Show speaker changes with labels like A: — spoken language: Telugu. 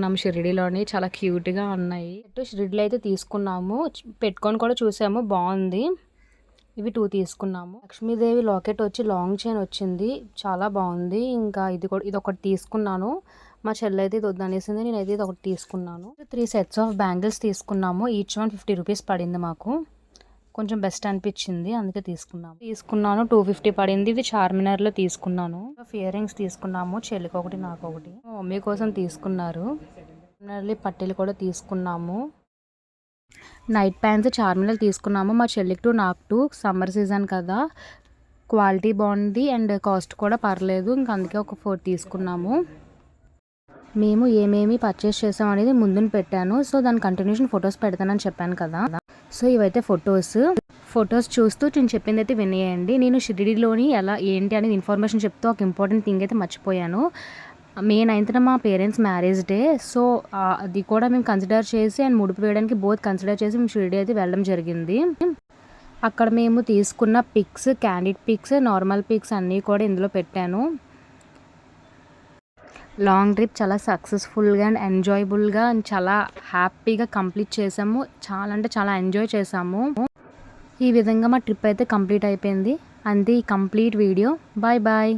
A: తీసుకున్నాము షిరిడీలోని. చాలా క్యూట్గా ఉన్నాయి. షిరిడీలో అయితే తీసుకున్నాము, పెట్టుకొని కూడా చూసాము, బాగుంది. ఇవి 2 తీసుకున్నాము. లక్ష్మీదేవి లాకెట్ వచ్చి లాంగ్ చైన్ వచ్చింది, చాలా బాగుంది. ఇంకా ఇది ఒకటి తీసుకున్నాను. మా చెల్లి అయితే ఇది వద్దనేసింది, నేనైతే ఇది ఒకటి తీసుకున్నాను. 3 సెట్స్ ఆఫ్ బ్యాంగిల్స్ తీసుకున్నాము. ఈచ్ వన్ 50 రూపీస్ పడింది మాకు. కొంచెం బెస్ట్ అనిపించింది, అందుకే తీసుకున్నాను. 250 పడింది. ఇది చార్మినార్లో తీసుకున్నాను. ఇయర్ రింగ్స్ తీసుకున్నాము, చెల్లికి ఒకటి, నాకు ఒకటి. మా మమ్మీ కోసం తీసుకున్నారు. పట్టీలు కూడా తీసుకున్నాము. నైట్ ప్యాంట్స్ చార్మినార్ తీసుకున్నాము. మా చెల్లికి 2, నాకు 2. సమ్మర్ సీజన్ కదా, క్వాలిటీ బాగుంది అండ్ కాస్ట్ కూడా పర్లేదు. ఇంక అందుకే ఒక 4 తీసుకున్నాము. మేము ఏమేమి పర్చేస్ చేసాం అనేది ముందుని పెట్టాను. సో దాని కంటిన్యూషన్ ఫొటోస్ పెడతానని చెప్పాను కదా. సో ఇవైతే ఫొటోస్ చూస్తూ నేను చెప్పింది అయితే వినేయండి. నేను షిరిడీలోని ఎలా ఏంటి అనేది ఇన్ఫర్మేషన్ చెప్తూ ఒక ఇంపార్టెంట్ థింగ్ అయితే మర్చిపోయాను. మే 9th మా పేరెంట్స్ మ్యారేజ్ డే. సో అది కూడా మేము కన్సిడర్ చేసి అండ్ ముడుపు వేయడానికి బోత్ కన్సిడర్ చేసి మేము షిరిడీ అయితే వెళ్ళడం జరిగింది. అక్కడ మేము తీసుకున్న pics, candid pics, normal pics అన్నీ కూడా ఇందులో పెట్టాను. లాంగ్ ట్రిప్ చాలా సక్సెస్ఫుల్గా అండ్ ఎంజాయబుల్గా అండ్ చాలా హ్యాపీగా కంప్లీట్ చేసాము. చాలా అంటే చాలా ఎంజాయ్ చేసాము. ఈ విధంగా మా ట్రిప్ అయితే కంప్లీట్ అయిపోయింది. అంతే ఈ కంప్లీట్ వీడియో. Bye bye.